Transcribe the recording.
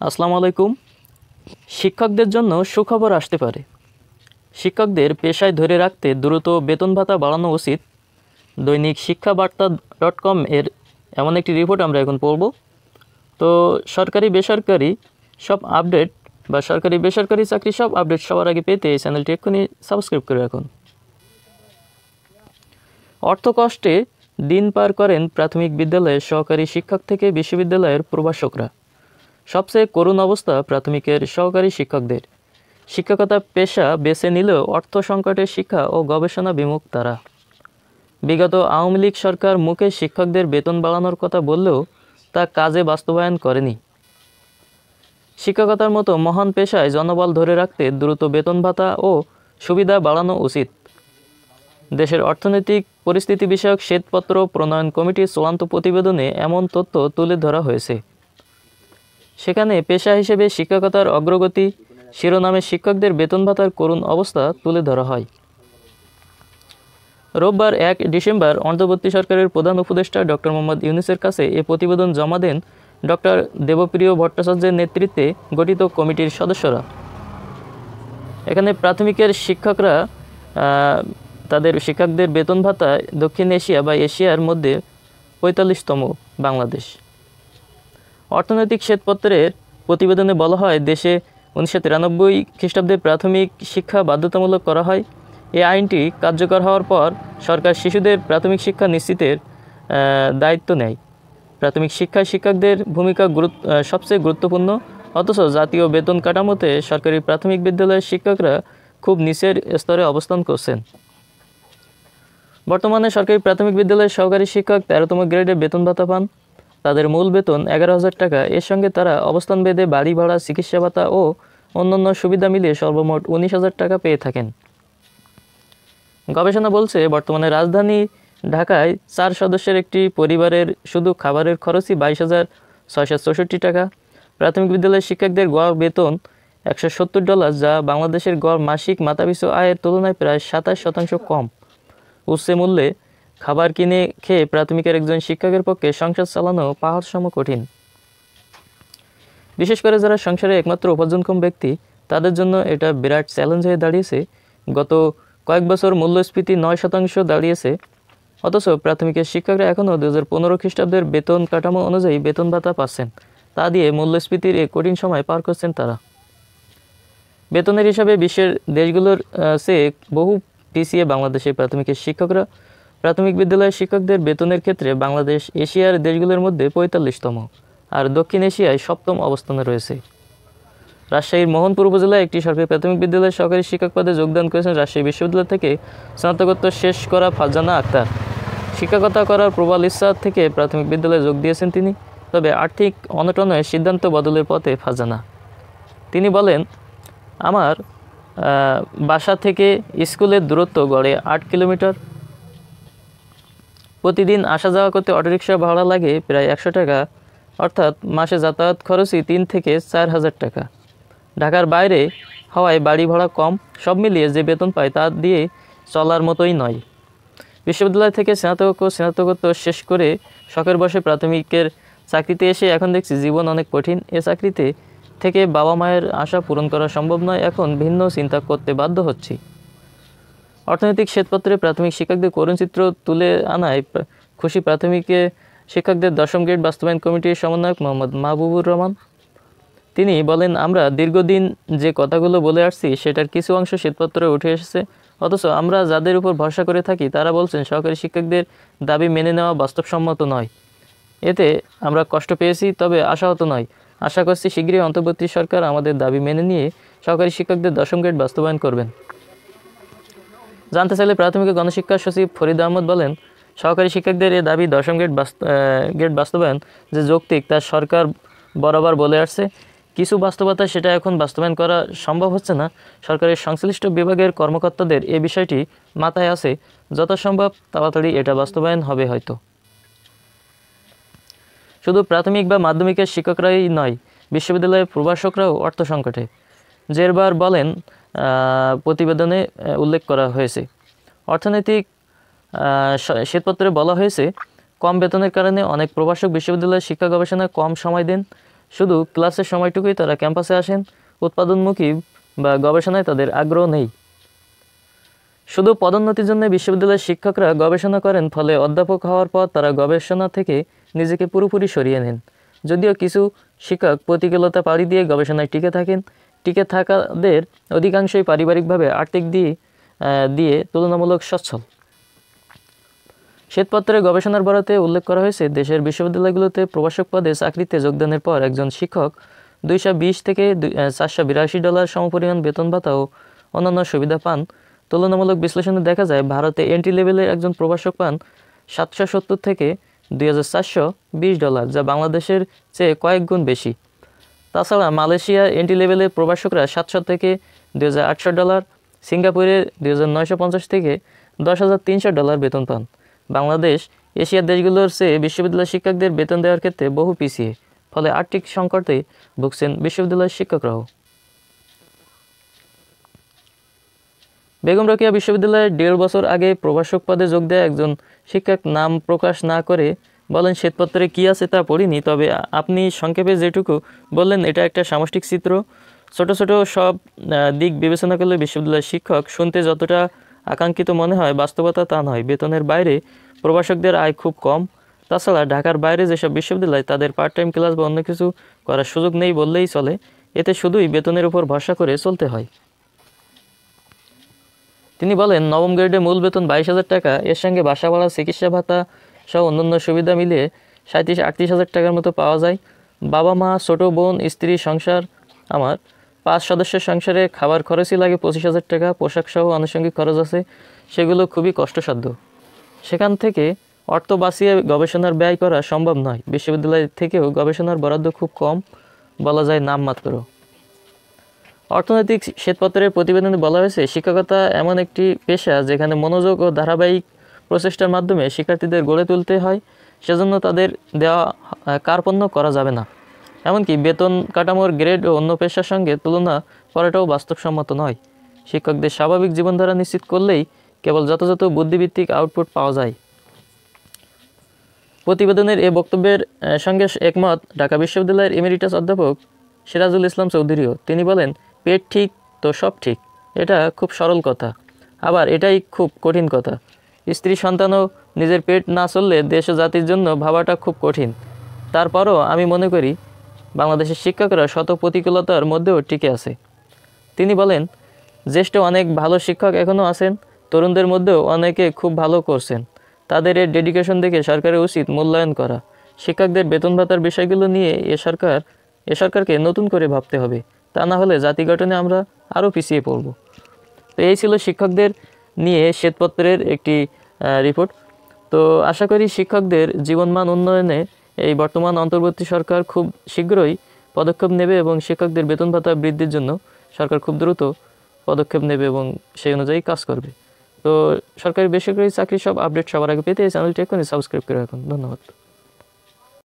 আসসালামু আলাইকুম। শিক্ষকদের জন্য সুখবর আসতে পারে। শিক্ষকদের পেশায় ধরে রাখতে দ্রুত বেতন ভাতা বাড়ানো উচিত। দৈনিক শিক্ষাবার্তা.com এর এমন একটি রিপোর্ট আমরা এখন পড়ব। তো সরকারি বেসরকারি সব আপডেট বা সরকারি বেসরকারি চাকরি সব আপডেট সবার আগে পেতে এই চ্যানেলটি এক্ষুনি সাবস্ক্রাইব করে রাখুন। অর্থকষ্টে দিন পার করেন প্রাথমিক বিদ্যালয়ের সহকারী শিক্ষক থেকে বিশ্ববিদ্যালয়ের প্রভাষকরা। সবচেয়ে করুণ অবস্থা প্রাথমিকের সহকারী শিক্ষকদের। শিক্ষকতা পেশা বেছে নিলেও অর্থ সংকটের শিক্ষা ও গবেষণা বিমুখ তারা। বিগত আওয়ামী লীগ সরকার মুখে শিক্ষকদের বেতন বাড়ানোর কথা বললেও তা কাজে বাস্তবায়ন করেনি। শিক্ষকতার মতো মহান পেশায় জনবল ধরে রাখতে দ্রুত বেতন ভাতা ও সুবিধা বাড়ানো উচিত। দেশের অর্থনৈতিক পরিস্থিতি বিষয়ক শ্বেতপত্র প্রণয়ন কমিটির চূড়ান্ত প্রতিবেদনে এমন তথ্য তুলে ধরা হয়েছে। সেখানে পেশা হিসেবে শিক্ষকতার অগ্রগতি শিরোনামে শিক্ষকদের বেতন ভাতার করুণ অবস্থা তুলে ধরা হয়। রোববার 1 ডিসেম্বর অন্তর্বর্তী সরকারের প্রধান উপদেষ্টা ডক্টর মোহাম্মদ ইউনূসের কাছে এ প্রতিবেদন জমা দেন ডক্টর দেবপ্রিয় ভট্টাচার্যের নেতৃত্বে গঠিত কমিটির সদস্যরা। এখানে প্রাথমিকের শিক্ষকরা তাদের শিক্ষকদের বেতন ভাতা দক্ষিণ এশিয়া বা এশিয়ার মধ্যে 45তম বাংলাদেশ। অর্থনৈতিক শ্বেতপত্রের প্রতিবেদনে বলা হয়, দেশে 1993 খ্রিস্টাব্দে প্রাথমিক শিক্ষা বাধ্যতামূলক করা হয়। এই আইনটি কার্যকর হওয়ার পর সরকার শিশুদের প্রাথমিক শিক্ষা নিশ্চিতের দায়িত্ব নেয়। প্রাথমিক শিক্ষায় শিক্ষকদের ভূমিকা সবচেয়ে গুরুত্বপূর্ণ, অথচ জাতীয় বেতন কাঠামোতে সরকারি প্রাথমিক বিদ্যালয়ের শিক্ষকরা খুব নিচের স্তরে অবস্থান করছেন। বর্তমানে সরকারি প্রাথমিক বিদ্যালয়ের সহকারী শিক্ষক 13তম গ্রেডে বেতন ভাতা পান। তাদের মূল বেতন 11,000 টাকা। এর সঙ্গে তারা অবস্থান ভেদে বাড়ি ভাড়া, চিকিৎসা ভাতা ও অন্যান্য সুবিধা মিলিয়ে সর্বমোট 19,000 টাকা পেয়ে থাকেন। গবেষণা বলছে, বর্তমানে রাজধানী ঢাকায় 4 সদস্যের একটি পরিবারের শুধু খাবারের খরচই 22,664 টাকা। প্রাথমিক বিদ্যালয়ের শিক্ষকদের গড় বেতন $170, যা বাংলাদেশের গড় মাসিক মাথাপিছু আয়ের তুলনায় প্রায় 27% কম। উচ্চ মূল্যে খাবার কিনে খেয়ে প্রাথমিকের একজন শিক্ষকের পক্ষে সংসার চালানো পাহাড়সম কঠিন। বিশেষ করে যারা সংসারে একমাত্র উপার্জনক্ষম ব্যক্তি, তাদের জন্য এটা বিরাট চ্যালেঞ্জ হয়ে দাঁড়িয়েছে। গত কয়েক বছর মূল্যস্ফীতি 9% দাঁড়িয়েছে, অথচ প্রাথমিকের শিক্ষকরা এখনও 2015 খ্রিস্টাব্দের বেতন কাঠামো অনুযায়ী বেতন ভাতা পাচ্ছেন। তা দিয়ে মূল্যস্ফীতির এই কঠিন সময় পার করছেন তারা। বেতনের হিসাবে বিশ্বের দেশগুলোর চেয়ে বহু পিছিয়ে বাংলাদেশের প্রাথমিকের শিক্ষকরা। প্রাথমিক বিদ্যালয়ের শিক্ষকদের বেতনের ক্ষেত্রে বাংলাদেশ এশিয়ার দেশগুলোর মধ্যে 45তম আর দক্ষিণ এশিয়ায় 7ম অবস্থানে রয়েছে। রাজশাহীর মোহনপুর উপজেলায় একটি সরকারি প্রাথমিক বিদ্যালয়ের সহকারী শিক্ষক পদে যোগদান করেছেন রাজশাহী বিশ্ববিদ্যালয় থেকে স্নাতকোত্তর শেষ করা ফারজানা আক্তার। শিক্ষকতা করার প্রবল ইচ্ছা থেকে প্রাথমিক বিদ্যালয়ে যোগ দিয়েছেন তিনি। তবে আর্থিক অনটনে সিদ্ধান্ত বদলের পথে ফারজানা। তিনি বলেন, আমার বাসা থেকে স্কুলের দূরত্ব গড়ে 8 কিলোমিটার। প্রতিদিন আসা যাওয়া করতে অটোরিকশা ভাড়া লাগে প্রায় 100 টাকা, অর্থাৎ মাসে যাতায়াত খরচই 3 থেকে 4,000 টাকা। ঢাকার বাইরে হওয়ায় বাড়ি ভাড়া কম। সব মিলিয়ে যে বেতন পায় তা দিয়ে চলার মতোই নয়। বিশ্ববিদ্যালয় থেকে স্নাতকোত্তর শেষ করে শখের বসে প্রাথমিকের চাকরিতে এসে এখন দেখছি জীবন অনেক কঠিন। এ চাকরিতে থেকে বাবা মায়ের আশা পূরণ করা সম্ভব নয়। এখন ভিন্ন চিন্তা করতে বাধ্য হচ্ছি। অর্থনৈতিক শ্বেতপত্রে প্রাথমিক শিক্ষকদের করুণ চিত্র তুলে আনায় খুশি প্রাথমিকে শিক্ষকদের 10ম গ্রেড বাস্তবায়ন কমিটির সমন্বয়ক মোহাম্মদ মাহবুবুর রহমান। তিনি বলেন, আমরা দীর্ঘদিন যে কথাগুলো বলে আসছি সেটার কিছু অংশ শ্বেতপত্রে উঠে এসেছে, অথচ আমরা যাদের উপর ভরসা করে থাকি তারা বলছেন সহকারী শিক্ষকদের দাবি মেনে নেওয়া বাস্তবসম্মত নয়। এতে আমরা কষ্ট পেয়েছি, তবে আশাহত নয়। আশা করছি শীঘ্রই অন্তর্বর্তী সরকার আমাদের দাবি মেনে নিয়ে সহকারী শিক্ষকদের 10ম গ্রেড বাস্তবায়ন করবেন। জানতে চাইলে প্রাথমিক গণশিক্ষা সচিব ফরিদ আহমদ বলেন, সহকারী শিক্ষকদের এ দাবি 10ম গ্রেড বাস্তবায়ন যে যৌক্তিক তা সরকার বরাবর বলে আসছে। কিছু বাস্তবতা সেটা এখন বাস্তবায়ন করা সম্ভব হচ্ছে না। সরকারের সংশ্লিষ্ট বিভাগের কর্মকর্তাদের এ বিষয়টি মাথায় আছে, যথাসম্ভব তাড়াতাড়ি এটা বাস্তবায়ন হবে হয়তো। শুধু প্রাথমিক বা মাধ্যমিকের শিক্ষকরাই নয়, বিশ্ববিদ্যালয়ের প্রভাষকরাও অর্থ সংকটে। জেরবার বলেন, প্রতিবেদনে উল্লেখ করা হয়েছে। অর্থনৈতিক শ্বেতপত্রে বলা হয়েছে, কম বেতনের কারণে অনেক প্রভাষক বিশ্ববিদ্যালয়ের শিক্ষা গবেষণায় কম সময় দেন। শুধু ক্লাসের সময়টুকুই তারা ক্যাম্পাসে আসেন, উৎপাদনমুখী বা গবেষণায় তাদের আগ্রহ নেই। শুধু পদোন্নতির জন্য বিশ্ববিদ্যালয়ের শিক্ষকরা গবেষণা করেন, ফলে অধ্যাপক হওয়ার পর তারা গবেষণা থেকে নিজেকে পুরোপুরি সরিয়ে নেন। যদিও কিছু শিক্ষক প্রতিকূলতা পাড়ি দিয়ে গবেষণায় টিকে থাকেন, টিকে থাকাদের অধিকাংশই পারিবারিকভাবে আর্থিক দিয়ে তুলনামূলক সচ্ছল। শ্বেতপত্রে গবেষণার বরাতে উল্লেখ করা হয়েছে, দেশের বিশ্ববিদ্যালয়গুলোতে প্রভাষক পদে চাকরিতে যোগদানের পর একজন শিক্ষক 220 থেকে $482 সমপরিমাণ বেতন ভাতা ও অন্যান্য সুবিধা পান। তুলনামূলক বিশ্লেষণে দেখা যায়, ভারতে এন্ট্রি লেভেলের একজন প্রভাষক পান $770 থেকে $2420, যা বাংলাদেশের চেয়ে কয়েক গুণ বেশি। তাছাড়া মালয়েশিয়ার এন্ট্রি লেভেলের প্রভাষকরা $700 থেকে $2800, সিঙ্গাপুরে $2950 থেকে $10,300 বেতন পান। বাংলাদেশ এশিয়ার দেশগুলোর চেয়ে বিশ্ববিদ্যালয় শিক্ষকদের বেতন দেওয়ার ক্ষেত্রে বহু পিছিয়ে, ফলে আর্থিক সংকটে ভুগছেন বিশ্ববিদ্যালয়ের শিক্ষকরাও। বেগম রোকেয়া বিশ্ববিদ্যালয়ের 1.5 বছর আগে প্রভাষক পদে যোগ দেয়া একজন শিক্ষক নাম প্রকাশ না করে বলেন, শ্বেতপত্রে কী আছে তা পড়িনি, তবে আপনি সংক্ষেপে যেটুকু বললেন এটা একটা সামষ্টিক চিত্র। ছোট ছোট সব দিক বিবেচনা করলে বিশ্ববিদ্যালয়ের শিক্ষক শুনতে যতটা আকাঙ্ক্ষিত মনে হয়, বাস্তবতা তা নয়। বেতনের বাইরে প্রভাষকদের আয় খুব কম। তাছাড়া ঢাকার বাইরে যেসব বিশ্ববিদ্যালয়, তাদের পার্ট টাইম ক্লাস বা অন্য কিছু করার সুযোগ নেই বললেই চলে। এতে শুধুই বেতনের উপর ভরসা করে চলতে হয়। তিনি বলেন, নবম গ্রেডে মূল বেতন 22,000 টাকা, এর সঙ্গে বাসা ভাড়া, চিকিৎসা ভাতা সহ অন্যান্য সুবিধা মিলিয়ে 37-38,000 টাকার মতো পাওয়া যায়। বাবা মা, ছোটো বোন, স্ত্রী, সংসার, আমার 5 সদস্যের সংসারে খাবার খরচই লাগে 25,000 টাকা। পোশাক সহ আনুষঙ্গিক খরচ আছে, সেগুলো খুবই কষ্টসাধ্য। সেখান থেকে অর্থ বাঁচিয়ে গবেষণার ব্যয় করা সম্ভব নয়। বিশ্ববিদ্যালয় থেকেও গবেষণার বরাদ্দ খুব কম, বলা যায় নামমাত্র। অর্থনৈতিক শ্বেতপত্রের প্রতিবেদনে বলা হয়েছে, শিক্ষকতা এমন একটি পেশা যেখানে মনোযোগ ও ধারাবাহিক প্রচেষ্টার মাধ্যমে শিক্ষার্থীদের গড়ে তুলতে হয়, সেজন্য তাদের দেওয়া কার্পণ্য করা যাবে না। এমনকি বেতন কাঠামোর গ্রেড ও অন্য পেশার সঙ্গে তুলনা করাটাও বাস্তবসম্মত নয়। শিক্ষকদের স্বাভাবিক জীবনধারা নিশ্চিত করলেই কেবল যথাযথ বুদ্ধিভিত্তিক আউটপুট পাওয়া যায়। প্রতিবেদনের এ বক্তব্যের সঙ্গে একমত ঢাকা বিশ্ববিদ্যালয়ের এমেরিটাস অধ্যাপক সিরাজুল ইসলাম চৌধুরীও। তিনি বলেন, পেট ঠিক তো সব ঠিক, এটা খুব সরল কথা, আবার এটাই খুব কঠিন কথা। স্ত্রী সন্তানও নিজের পেট না চললে দেশ ও জাতির জন্য ভাবাটা খুব কঠিন। তারপরও আমি মনে করি বাংলাদেশের শিক্ষকরা শত প্রতিকূলতার মধ্যেও টিকে আছে। তিনি বলেন, জ্যেষ্ঠ অনেক ভালো শিক্ষক এখনও আছেন, তরুণদের মধ্যেও অনেকে খুব ভালো করছেন। তাদের এর ডেডিকেশন দেখে সরকারের উচিত মূল্যায়ন করা। শিক্ষকদের বেতন ভাতার বিষয়গুলো নিয়ে এ সরকারকে নতুন করে ভাবতে হবে, তা না হলে জাতি গঠনে আমরা আরও পিছিয়ে পড়ব। তো এই ছিল শিক্ষকদের নিয়ে শ্বেতপত্রের একটি রিপোর্ট। তো আশা করি শিক্ষকদের জীবনমান উন্নয়নে এই বর্তমান অন্তর্বর্তী সরকার খুব শীঘ্রই পদক্ষেপ নেবে এবং শিক্ষকদের বেতন ভাতা বৃদ্ধির জন্য সরকার খুব দ্রুত পদক্ষেপ নেবে এবং সেই অনুযায়ী কাজ করবে। তো সরকারি বেসরকারি চাকরি সব আপডেট সবার আগে পেতে এই চ্যানেলটি এখনই সাবস্ক্রাইব করে রাখুন। ধন্যবাদ।